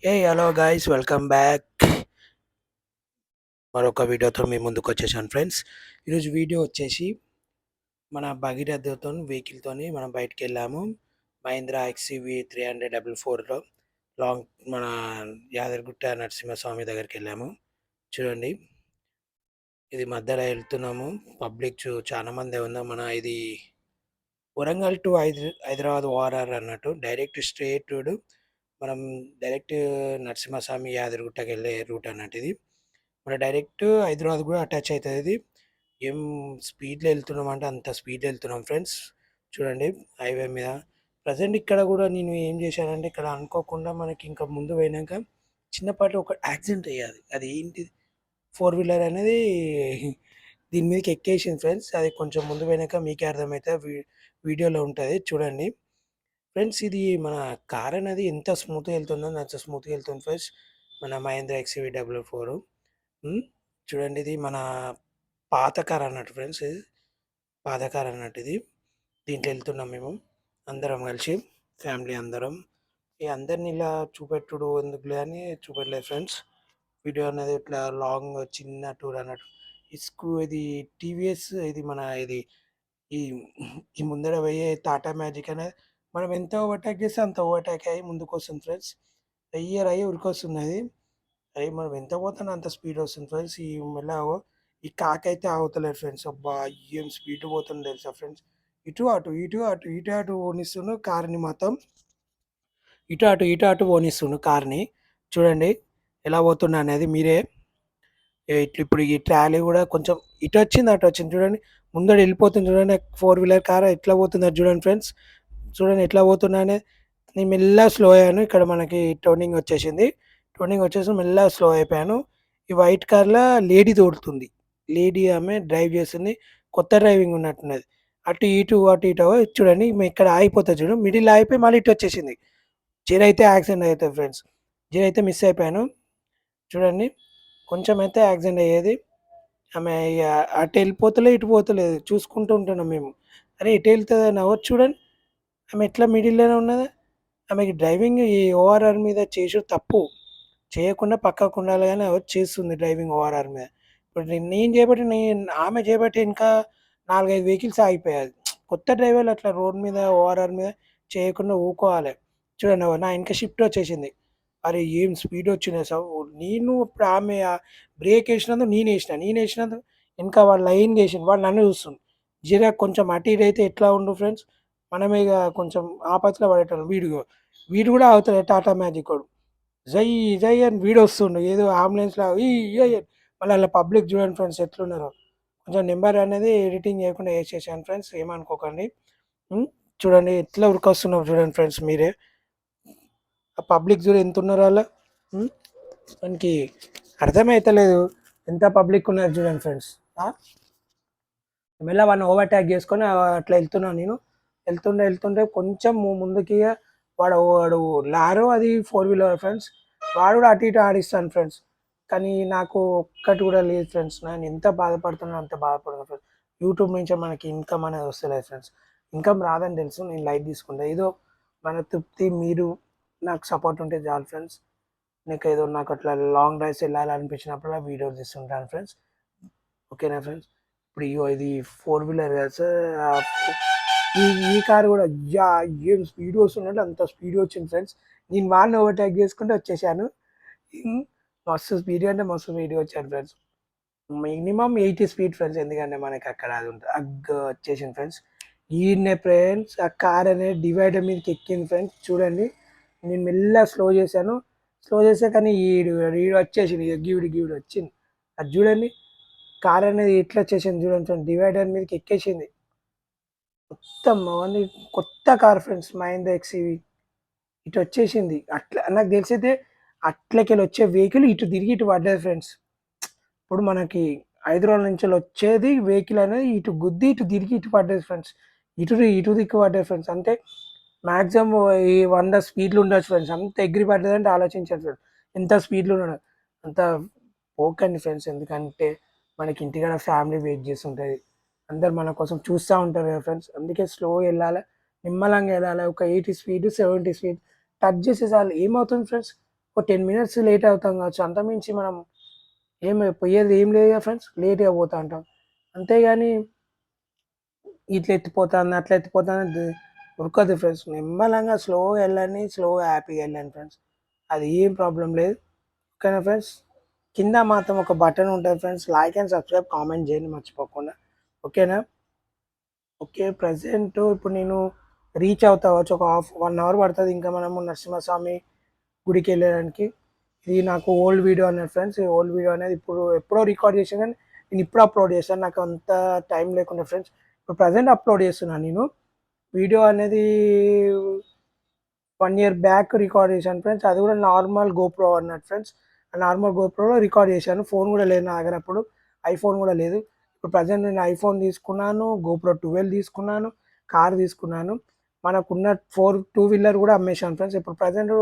Hello guys, welcome back. మరొక వీడియోతో మీ ముందుకు వచ్చేసాను ఫ్రెండ్స్. ఈరోజు వీడియో వచ్చేసి మన భగీరథతో వెహికల్తోని మనం బయటికి వెళ్ళాము. మహీంద్రా ఎక్స్యూవీ 300 4 లాంగ్ మన యాదగిరిగుట్ట నరసింహస్వామి దగ్గరికి వెళ్ళాము. చూడండి, ఇది మధ్యలో వెళ్తున్నాము. పబ్లిక్ చాలా మంది ఉందా. మన ఇది వరంగల్ టు హైదరాబాద్ ఓఆర్ఆర్ అన్నట్టు డైరెక్ట్ స్ట్రేట్ రోడ్. మనం డైరెక్ట్ నరసింహస్వామి యాదగిరిగుట్టకి వెళ్ళే రూట్ అన్నట్టు ఇది. మన డైరెక్ట్ హైదరాబాద్ కూడా అటాచ్ అవుతుంది. ఇది ఏం స్పీడ్లో వెళ్తున్నాం అంటే అంత స్పీడ్లో వెళ్తున్నాం ఫ్రెండ్స్. చూడండి, హైవే మీద ప్రజెంట్ ఇక్కడ కూడా నేను ఏం చేశానంటే, ఇక్కడ అనుకోకుండా మనకి ఇంకా ముందు పోయినాక చిన్నపాటి ఒక యాక్సిడెంట్ అయ్యాది. అది ఏంటి, 4 వీలర్ అనేది దీని మీదకి ఎక్కేసింది ఫ్రెండ్స్. అది కొంచెం ముందు పోయినాక మీకే అర్థమవుతుంది, వీడియోలో ఉంటుంది చూడండి ఫ్రెండ్స్. ఇది మన కార్ అనేది ఎంత స్మూత్గా వెళ్తుందో అంత స్మూత్గా వెళ్తుంది ఫ్రెండ్స్. మన మహేంద్ర ఎక్స్యూవీ 4. చూడండి, ఇది మన పాత కార్ అన్నట్టు ఫ్రెండ్స్. ఇది పాత కార్ అన్నట్టు ఇది. దీంట్లో వెళ్తున్నాం మేము అందరం కలిసి, ఫ్యామిలీ అందరం. ఈ అందరిని ఇలా చూపెట్టుడు ఎందుకులే అని చూపెట్టలేదు ఫ్రెండ్స్. వీడియో అనేది ఇట్లా లాంగ్ చిన్న టూర్ అన్నట్టు. ఇది టీవీఎస్, ఇది మన ఇది ఈ ఈ ముందర పోయే టాటా మ్యాజిక్ అనేది మనం ఎంత ఓవర్టేక్ చేస్తే అంత ఓవర్టేక్ అయ్యి ముందుకు వస్తుంది ఫ్రెండ్స్. అయ్యి ఉరికొస్తుంది అది. అయ్యి మనం ఎంత పోతానో అంత స్పీడ్ వస్తుంది ఫ్రెండ్స్. ఈ మెల్లగా ఈ కాకైతే ఆగుతలేదు ఫ్రెండ్స్. అబ్బా, ఏం స్పీడ్ పోతుంది తెలుసా ఫ్రెండ్స్. ఇటు అటు ఓనిస్తుండు కార్ని మొత్తం. ఇటు అటు ఓనిస్తుండు కార్ని. చూడండి ఎలా పోతున్నా అనేది మీరే. ఇప్పుడు ఈ ట్రాలీ కూడా కొంచెం ఇటు వచ్చింది అటు వచ్చింది. చూడండి, ముందర వెళ్ళిపోతుంది. చూడండి 4 వీలర్ కార్ ఎట్లా పోతుంది అది చూడండి ఫ్రెండ్స్. చూడండి ఎట్లా పోతున్నా అనేది. నేను మెల్లగా స్లో అయ్యాను. ఇక్కడ మనకి టర్నింగ్ వచ్చేసింది. టర్నింగ్ వచ్చేసి మెల్లగా స్లో అయిపోయాను. ఈ వైట్ కార్లో లేడీ తోడుతుంది. లేడీ ఆమె డ్రైవ్ చేస్తుంది. కొత్త డ్రైవింగ్ ఉన్నట్టున్నది. అటు ఇటు చూడండి, ఇక్కడ ఆగిపోతుంది చూడు. మిడిల్ ఆగిపోయి మళ్ళీ ఇటు వచ్చేసింది. అయితే యాక్సిడెంట్ అవుతుంది ఫ్రెండ్స్. అయితే మిస్ అయిపోయాను. చూడండి, కొంచెం అయితే యాక్సిడెంట్ అయ్యేది. ఆమె ఇక అటు వెళ్ళిపోతలే ఇటు పోతలేదు, చూసుకుంటూ ఉంటున్నాం మేము. అరే ఇటు వెళ్తుంది అని అవ్వచ్చు చూడండి. ఆమె ఎట్లా మిడిల్లోనే ఉన్నది. ఆమెకి డ్రైవింగ్ ఈ ఓఆర్ఆర్ మీద చేసుడు తప్పు. చేయకుండా పక్కకు ఉండాలి కానీ వచ్చి చేస్తుంది డ్రైవింగ్ ఓఆర్ఆర్ మీద. ఇప్పుడు నేను చేయబట్టి ఆమె చేయబట్టి ఇంకా 4-5 వెహికల్స్ ఆగిపోయాయి. కొత్త డ్రైవర్లు అట్లా రోడ్ మీద ఓఆర్ఆర్ మీద చేయకుండా ఊకోవాలి. చూడండి, నా ఇంకా షిఫ్ట్ వచ్చేసింది. అరే ఏం స్పీడ్ వచ్చినాయి సార్. నేను ఇప్పుడు ఆమె బ్రేక్ వేసినందుకు నేను వేసినందుకు ఇంకా వాడు లైన్ వేసిండు. వాడు నన్ను చూస్తుంది. జీరా కొంచెం అటు ఇటు అయితే ఎట్లా ఉండు ఫ్రెండ్స్. మనమే ఇక కొంచెం ఆపత్తిలో పడేటోళ్ళం. వీడు కూడా అవుతాడు టాటా మ్యాజిక్ వాడు. జై జై అని వీడు వస్తుండు ఏదో అంబులెన్స్లో. ఈ మళ్ళీ అలా పబ్లిక్ చూడండి ఫ్రెండ్స్ ఎట్లున్నారో. కొంచెం నెంబర్ అనేది ఎడిటింగ్ చేయకుండా వేసేసాను ఫ్రెండ్స్, ఏమనుకోకండి. చూడండి ఎట్లా ఉరికొస్తున్నారు చూడండి ఫ్రెండ్స్ మీరే. ఆ పబ్లిక్ చూడు ఎంత ఉన్నారు వాళ్ళ. మనకి అర్థమైతలేదు ఎంత పబ్లిక్ ఉన్నారు చూడండి ఫ్రెండ్స్. మెల్ల వాడిని ఓవర్టేక్ చేసుకొని అట్లా వెళ్తున్నాను నేను. వెళ్తుంటే కొంచెం ముందుకి వాడు లారో అది 4 వీలర్ ఫ్రెండ్స్. వాడు కూడా అటు ఇటు ఆడిస్తాను ఫ్రెండ్స్. కానీ నాకు ఒక్కటి కూడా లేదు ఫ్రెండ్స్. నేను ఎంత బాధపడుతున్నానో అంత బాధపడుతున్నాను ఫ్రెండ్స్. యూట్యూబ్ నుంచే మనకి ఇన్కమ్ అనేది వస్తలేదు ఫ్రెండ్స్. ఇన్కమ్ రాదని తెలుసు, నేను లైట్ తీసుకుంటా. ఏదో మన తృప్తి మీరు నాకు సపోర్ట్ ఉంటే చాలు ఫ్రెండ్స్. నాకు అట్లా లాంగ్ డ్రైవ్స్ వెళ్ళాలనిపించినప్పుడు వీడియోస్ తీస్తుంటాను ఫ్రెండ్స్. ఓకేనా ఫ్రెండ్స్. ఇప్పుడు ఇది 4 వీలర్ కదా సార్. ఈ కారు కూడా ఏం స్పీడ్ వస్తుందంటే అంత స్పీడ్ వచ్చింది ఫ్రెండ్స్. నేను వాడిని ఓవర్టేక్ చేసుకుంటే వచ్చేసాను. మస్తు స్పీడ్ అంటే మస్తు స్పీడ్గా వచ్చాను ఫ్రెండ్స్. Minimum 80 speed friends. ఎందుకంటే మనకి అక్కడ అది ఉంటుంది వచ్చేసింది ఫ్రెండ్స్. ఈయనే ఫ్రెండ్స్ ఆ కార్ అనేది డివైడర్ మీదకి ఎక్కింది ఫ్రెండ్స్. చూడండి, నేను మెల్లగా స్లో చేశాను. స్లో చేసా కానీ ఈడు వచ్చేసింది. గీవిడి వచ్చింది. అది చూడండి, కార్ అనేది ఎట్లా వచ్చేసింది చూడండి ఫ్రెండ్స్. డివైడర్ మీదకి ఎక్కేసింది మొత్తం. అవన్నీ కొత్త కార్ ఫ్రెండ్స్, మహీంద్రా ఎక్స్యూవీ. ఇటు వచ్చేసింది. అట్లా నాకు తెలిసైతే అట్లకెళ్ళి వచ్చే వెహికల్ ఇటు తిరిగి ఇటు పడ్డది ఫ్రెండ్స్. ఇప్పుడు మనకి హైదరాబాద్ నుంచి వచ్చేది వెహికల్ అనేది ఇటు గుద్ది ఇటు తిరిగి ఇటు పడ్డది ఫ్రెండ్స్. ఇటు దిక్కు పడ్డది ఫ్రెండ్స్. అంతే మ్యాక్సిమం ఈ 100 స్పీడ్లు ఉండొచ్చు ఫ్రెండ్స్. అంత ఎగిరి పడ్డదంటే ఆలోచించారు ఫ్రెండ్స్. ఎంత స్పీడ్లో ఉండదు అంత పోకండి ఫ్రెండ్స్. ఎందుకంటే మనకి ఇంటికాడ ఫ్యామిలీ వెయిట్ చేస్తుంటుంది. అందరు మన కోసం చూస్తూ ఉంటారు కదా ఫ్రెండ్స్. అందుకే స్లో వెళ్ళాలి, నిమ్మలంగా వెళ్ళాలి. ఒక 80 స్పీడ్ 70 స్పీడ్ టచ్ చేసే చాలు. ఏమవుతుంది ఫ్రెండ్స్, ఒక 10 మినిట్స్ లేట్ అవుతాం కావచ్చు. అంతకుమించి మనం పోయేది ఏం లేదు కదా ఫ్రెండ్స్. లేట్‌గా పోతా ఉంటాం. అంతేగాని ఇట్లా ఎత్తిపోతాంది, అట్లా ఎత్తిపోతాంది ఉరకదు ఫ్రెండ్స్. నిమ్మలంగా స్లోగా వెళ్ళండి. స్లోగా హ్యాపీగా వెళ్ళండి ఫ్రెండ్స్. అది ఏం ప్రాబ్లమ్ లేదు. ఓకేనా ఫ్రెండ్స్. కింద మాత్రం ఒక బటన్ ఉంటుంది friends. Like and subscribe, comment చేయండి మర్చిపోకుండా. ఓకేనా. ఓకే. ప్రెజెంట్ ఇప్పుడు నేను రీచ్ అవుతా కావచ్చు. ఒక 1 అవర్ పడుతుంది ఇంకా మనము నరసింహస్వామి గుడికి వెళ్ళడానికి. ఇది నాకు ఓల్డ్ వీడియో అన్నది ఫ్రెండ్స్. ఈ ఓల్డ్ వీడియో అనేది ఇప్పుడు ఎప్పుడో రికార్డ్ చేసాను కానీ నేను ఇప్పుడు అప్లోడ్ చేశాను. నాకు అంత టైం లేకుండా ఫ్రెండ్స్. ఇప్పుడు ప్రజెంట్ అప్లోడ్ చేస్తున్నాను నేను. వీడియో అనేది 1 ఇయర్ బ్యాక్ రికార్డ్ చేశాను ఫ్రెండ్స్. అది కూడా నార్మల్ గోప్రో అన్నట్టు ఫ్రెండ్స్. నార్మల్ గోప్రోలో రికార్డ్ చేశాను. ఫోన్ కూడా లేదు నా దగ్గర అప్పుడు. ఐఫోన్ కూడా లేదు. ఇప్పుడు ప్రజెంట్ నేను ఐఫోన్ తీసుకున్నాను, గోప్రో 12 తీసుకున్నాను, కార్ తీసుకున్నాను. మనకున్న టూ వీలర్ కూడా అమ్మేశాను ఫ్రెండ్స్. ఇప్పుడు ప్రజెంట్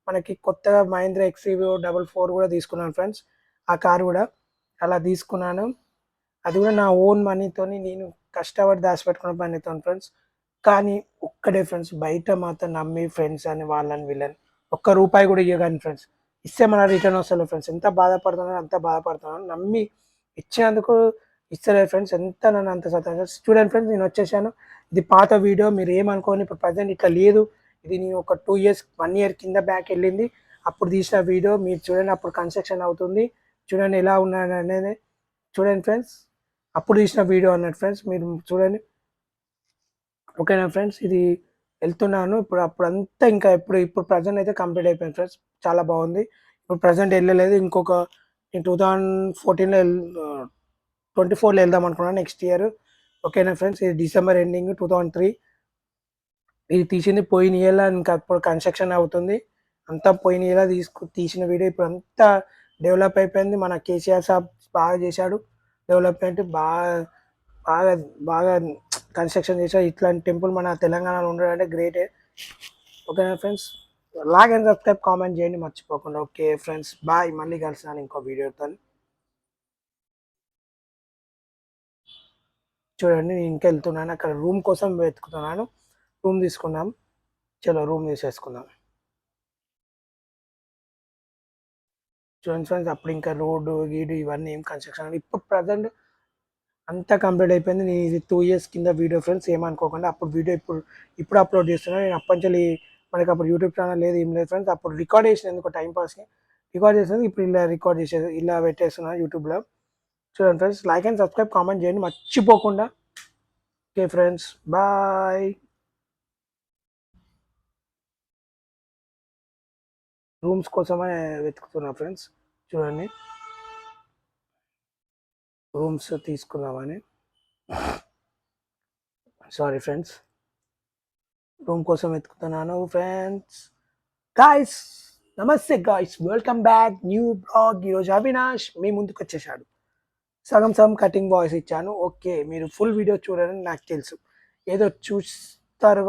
మనకి కొత్తగా మహీంద్రా ఎక్స్‌యూవీ 444 కూడా తీసుకున్నాను ఫ్రెండ్స్. ఆ కార్ కూడా అలా తీసుకున్నాను. అది కూడా నా ఓన్ మనీతోని నేను కష్టపడి దాచిపెట్టుకున్న మనీతోని ఫ్రెండ్స్. కానీ ఒక్కడే ఫ్రెండ్స్, బయట మాత్రం నమ్మి ఫ్రెండ్స్ అని వాళ్ళని వీళ్ళని ఒక్క రూపాయి కూడా ఇయ్యగాని ఫ్రెండ్స్. ఇస్తే మన రిటర్న్ వస్తలేదు ఫ్రెండ్స్. ఎంత బాధపడుతున్నానో అంత బాధపడుతున్నాను. నమ్మి ఇచ్చినందుకు ఇస్తలేదు ఫ్రెండ్స్. ఎంత నన్ను అంత చూడండి ఫ్రెండ్స్, నేను వచ్చేసాను. ఇది పాత వీడియో, మీరు ఏమనుకోని. ఇప్పుడు ప్రజెంట్ ఇట్లా లేదు. ఇది నేను ఒక 2 ఇయర్స్ 1 ఇయర్ కింద బ్యాక్ వెళ్ళింది. అప్పుడు తీసిన వీడియో మీరు చూడండి. అప్పుడు కన్స్ట్రక్షన్ అవుతుంది. చూడండి ఎలా ఉన్నాను అనేది. చూడండి ఫ్రెండ్స్, అప్పుడు తీసిన వీడియో అన్నట్టు ఫ్రెండ్స్. మీరు చూడండి. ఓకేనా ఫ్రెండ్స్. ఇది వెళ్తున్నాను ఇప్పుడు. అప్పుడంతా ఇంకా ఇప్పుడు ఇప్పుడు ప్రజెంట్ అయితే కంప్లీట్ అయిపోయింది ఫ్రెండ్స్. చాలా బాగుంది. ఇప్పుడు ప్రజెంట్ వెళ్ళలేదు. ఇంకొక నేను 2014లో 24లో వెళ్దాం అనుకున్నాను నెక్స్ట్ ఇయర్. ఓకేనా ఫ్రెండ్స్. ఇది డిసెంబర్ ఎండింగ్ 2003. ఇది తీసింది పోయిన ఇయర్‌ల. ఇంకా ఇప్పుడు కన్‌స్ట్రక్షన్ అవుతుంది. అంతా పోయిన ఇయర్‌ల తీసిన వీడియో. ఇప్పుడు అంతా డెవలప్ అయిపోయింది. మన కేసీఆర్ సాబ్ బాగా చేశాడు డెవలప్‌మెంట్. బాగా బాగా కన్‌స్ట్రక్షన్ చేశాడు. ఇట్లాంటి టెంపుల్ మన తెలంగాణలో ఉండడం అంటే గ్రేటే. ఓకేనా friends. Like and subscribe, comment చేయండి మర్చిపోకుండా. Okay friends, bye. మళ్ళీ కలిసినాను ఇంకో వీడియోతోని. చూడండి నేను ఇంకా వెళ్తున్నాను. అక్కడ రూమ్ కోసం వెతుకుతున్నాను. రూమ్ తీసుకున్నాం. చలో రూమ్ తీసేసుకుందాం. చూడండి ఫ్రెండ్స్, అప్పుడు ఇంకా రోడ్డు గీడు ఇవన్నీ ఏం కన్స్ట్రక్షన్. ఇప్పుడు ప్రజెంట్ అంతా కంప్లీట్ అయిపోయింది. నేను ఇది 2 ఇయర్స్ కింద వీడియో ఫ్రెండ్స్. ఏమనుకోకుండా. అప్పుడు వీడియో ఇప్పుడు అప్లోడ్ చేస్తున్నాను. నేను అప్పటినుంచి మనకి అప్పుడు యూట్యూబ్ ఛానల్ లేదు, ఏం లేదు ఫ్రెండ్స్. అప్పుడు రికార్డ్ చేసిన ఎందుకో టైం పాస్కి రికార్డ్ చేసేది. ఇప్పుడు ఇలా రికార్డ్ చేసేది ఇలా పెట్టేస్తున్నాను యూట్యూబ్లో. చూడండి friends, like and subscribe, comment చేయండి మర్చిపోకుండా. Okay friends, bye. రూమ్స్ కోసమే వెతుకుతున్నా ఫ్రెండ్స్. చూడండి రూమ్స్ తీసుకుందామని. సారీ ఫ్రెండ్స్, రూమ్ కోసం వెతుకుతున్నాను ఫ్రెండ్స్. గాయ్స్, నమస్తే guys, welcome back new blog. ఈరోజు అవినాష్ మీ ముందుకు వచ్చేసాడు. సగం సగం కటింగ్ వాయిస్ ఇచ్చాను. ఓకే, మీరు ఫుల్ వీడియో చూడాలని నాకు తెలుసు. ఏదో చూస్తారు